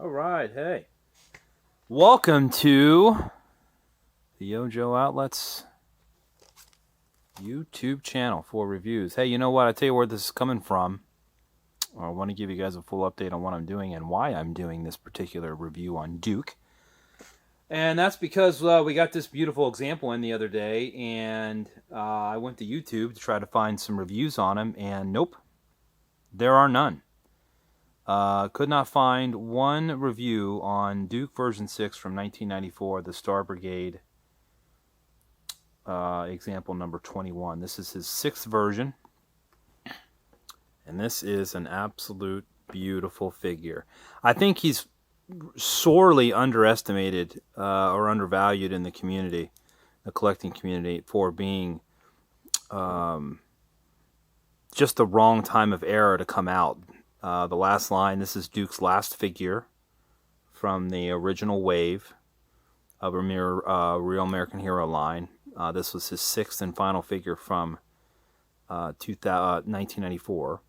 All right, hey. Welcome to the Yojo Outlets YouTube channel for reviews. Hey, you know what? I tell you where this is coming from. I want to give you guys a full update on what I'm doing and why I'm doing this particular review on Duke. And that's because we got this beautiful example in the other day, and I went to YouTube to try to find some reviews on him, and nope, there are none. Could not find one review on Duke version 6 from 1994, the Star Brigade example number 21. This is his 6th version, and this is an absolute beautiful figure. I think he's sorely underestimated or undervalued in the community, the collecting community, for being just the wrong time of era to come out. The last line, this is Duke's last figure from the original wave of a Real American Hero line. This was his 6th and final figure from 1994.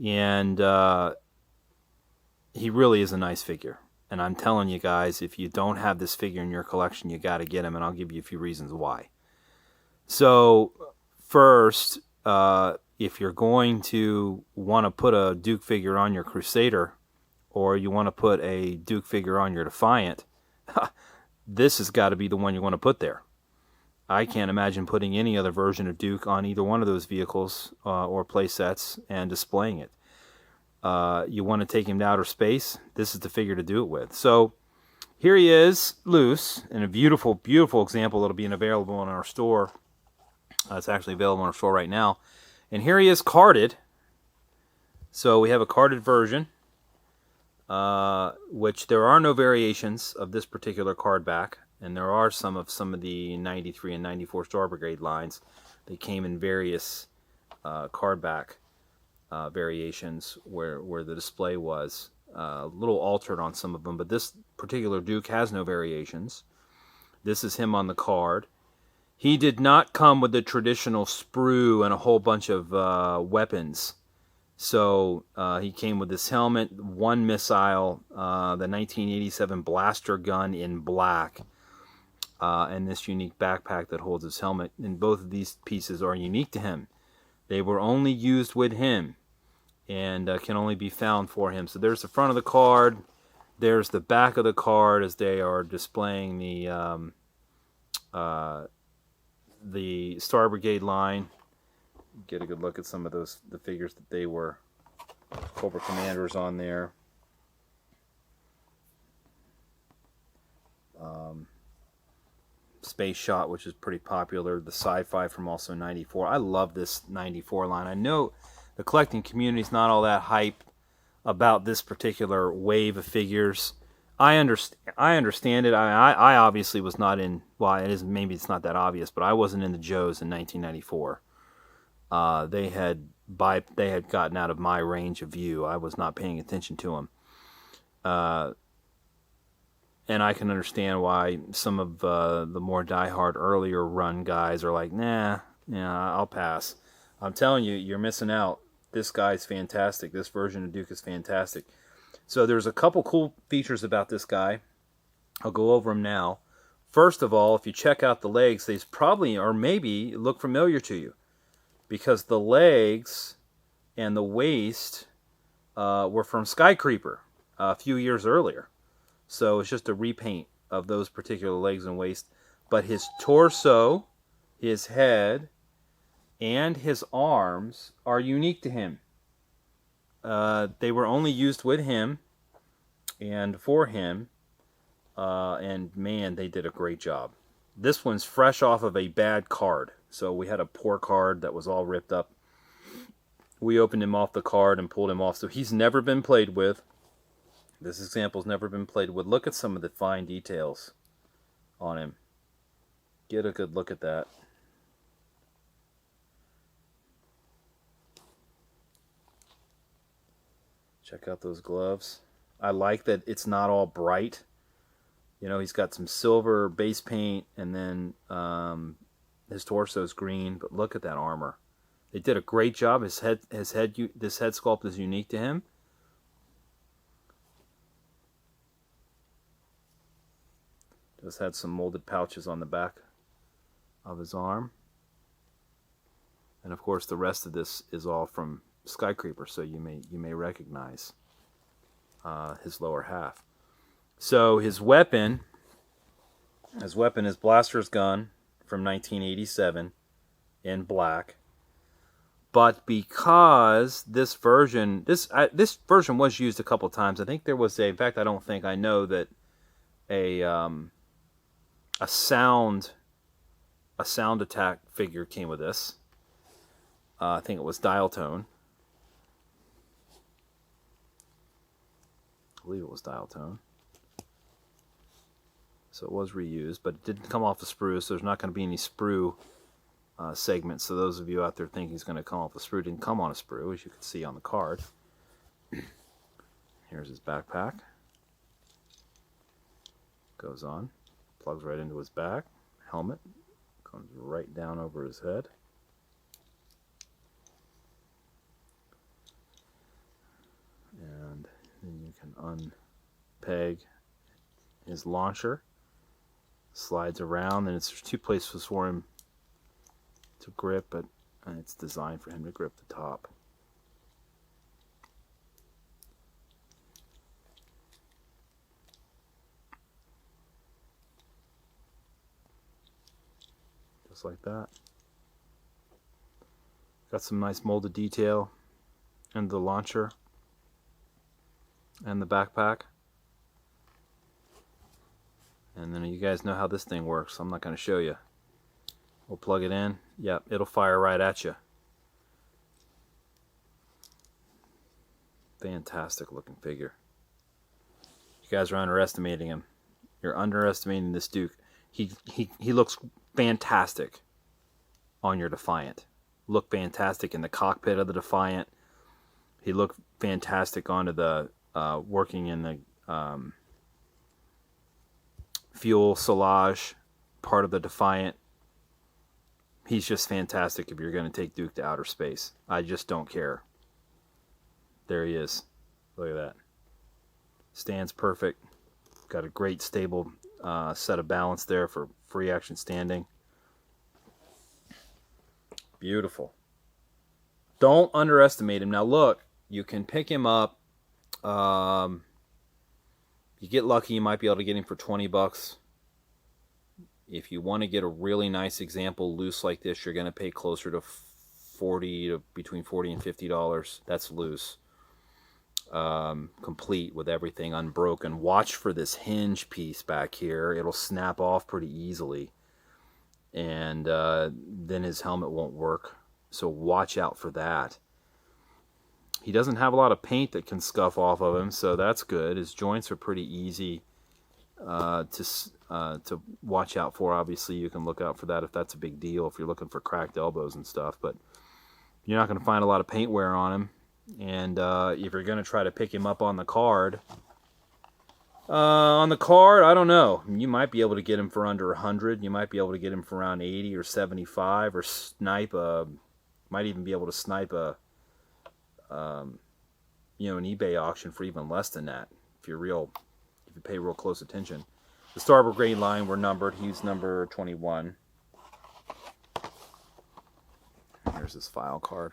And he really is a nice figure. And I'm telling you guys, if you don't have this figure in your collection, you got to get him, and I'll give you a few reasons why. So, first, if you're going to want to put a Duke figure on your Crusader, or you want to put a Duke figure on your Defiant, this has got to be the one you want to put there. I can't imagine putting any other version of Duke on either one of those vehicles or play sets and displaying it. You want to take him to outer space, this is the figure to do it with. So here he is, loose, in a beautiful, beautiful example that'll be available in our store. It's actually available in our store right now. And here he is carded. So we have a carded version, which there are no variations of this particular card back. And there are some of the 93 and 94 Star Brigade lines. They came in various card back variations where the display was a little altered on some of them. But this particular Duke has no variations. This is him on the card. He did not come with the traditional sprue and a whole bunch of weapons. So he came with this helmet, one missile, the 1987 blaster gun in black, and this unique backpack that holds his helmet. And both of these pieces are unique to him. They were only used with him and can only be found for him. So there's the front of the card. There's the back of the card as they are displaying the Star Brigade line. Get a good look at some of the figures that they were Cobra Commanders on there. Space Shot, which is pretty popular. The Sci-Fi from also 94. I love this 94 line. I know the collecting community is not all that hype about this particular wave of figures. I understand it. I obviously was not in. Well, it is, maybe it's not that obvious, but I wasn't in the Joes in 1994. They had gotten out of my range of view. I was not paying attention to them, and I can understand why some of the more diehard earlier run guys are like, nah, yeah, I'll pass. I'm telling you, you're missing out. This guy's fantastic. This version of Duke is fantastic. So there's a couple cool features about this guy. I'll go over them now. First of all, if you check out the legs, they probably or maybe look familiar to you, because the legs and the waist were from Skycreeper a few years earlier. So it's just a repaint of those particular legs and waist. But his torso, his head, and his arms are unique to him. They were only used with him and for him, and man, they did a great job. This one's fresh off of a bad card. So we had a poor card that was all ripped up. We opened him off the card and pulled him off. So he's never been played with. This example's never been played with. Look at some of the fine details on him. Get a good look at that. Check out those gloves. I like that it's not all bright. You know, he's got some silver base paint, and then his torso's green. But look at that armor. They did a great job. This head sculpt is unique to him. Just had some molded pouches on the back of his arm. And of course the rest of this is all from Skycreeper, so you may recognize his lower half. So his weapon is Blaster's gun from 1987 in black. But because this version was used a couple times, I think there was in fact I know that a sound attack figure came with this. I think it was Dial Tone. I believe it was Dial Tone. So it was reused, but it didn't come off the sprue, so there's not going to be any sprue segments. So those of you out there thinking it's going to come off the sprue, didn't come on a sprue, as you can see on the card. Here's his backpack. Goes on, plugs right into his back. Helmet comes right down over his head. And then you can unpeg his launcher. Slides around, and there's two places for him to grip, but it's designed for him to grip the top. Just like that. Got some nice molded detail in the launcher and the backpack. And then you guys know how this thing works. I'm not going to show you. We'll plug it in. Yep, it'll fire right at you. Fantastic looking figure. You guys are underestimating him. You're underestimating this Duke. He looks fantastic on your Defiant. Look fantastic in the cockpit of the Defiant. He looked fantastic onto the working in the fuel silage part of the Defiant. He's just fantastic if you're going to take Duke to outer space. I just don't care. There he is. Look at that. Stands perfect. Got a great stable set of balance there for free action standing. Beautiful. Don't underestimate him. Now look, you can pick him up. You get lucky, you might be able to get him for 20 bucks. If you want to get a really nice example loose like this, you're going to pay closer to between $40 and $50. That's loose. Complete with everything unbroken. Watch for this hinge piece back here. It'll snap off pretty easily. And then his helmet won't work. So watch out for that. He doesn't have a lot of paint that can scuff off of him, so that's good. His joints are pretty easy to watch out for. Obviously, you can look out for that if that's a big deal, if you're looking for cracked elbows and stuff. But you're not going to find a lot of paint wear on him. And if you're going to try to pick him up on the card, I don't know. You might be able to get him for under 100. You might be able to get him for around 80 or 75, or snipe might even be able to snipe an eBay auction for even less than that if you pay real close attention. The Star Brigade line were numbered. He's number 21. Here's his file card.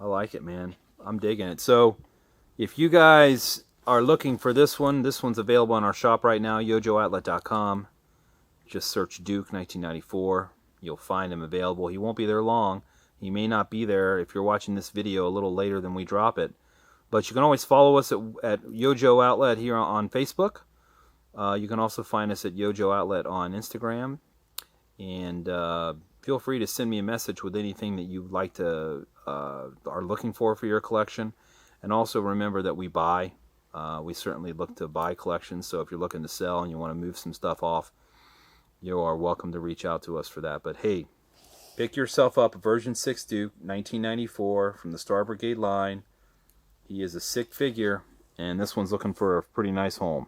I like it, man. I'm digging it. So if you guys are looking for this one's available on our shop right now, yojoatlet.com. Just search Duke 1994. You'll find him available. He won't be there long. He may not be there if you're watching this video a little later than we drop it. But you can always follow us at Yojo Outlet here on Facebook. You can also find us at Yojo Outlet on Instagram. And feel free to send me a message with anything that you'd like to are looking for your collection. And also remember that we buy. We certainly look to buy collections. So if you're looking to sell and you want to move some stuff off, you are welcome to reach out to us for that. But hey, pick yourself up a version 6 Duke 1994 from the Star Brigade line. He is a sick figure, and this one's looking for a pretty nice home.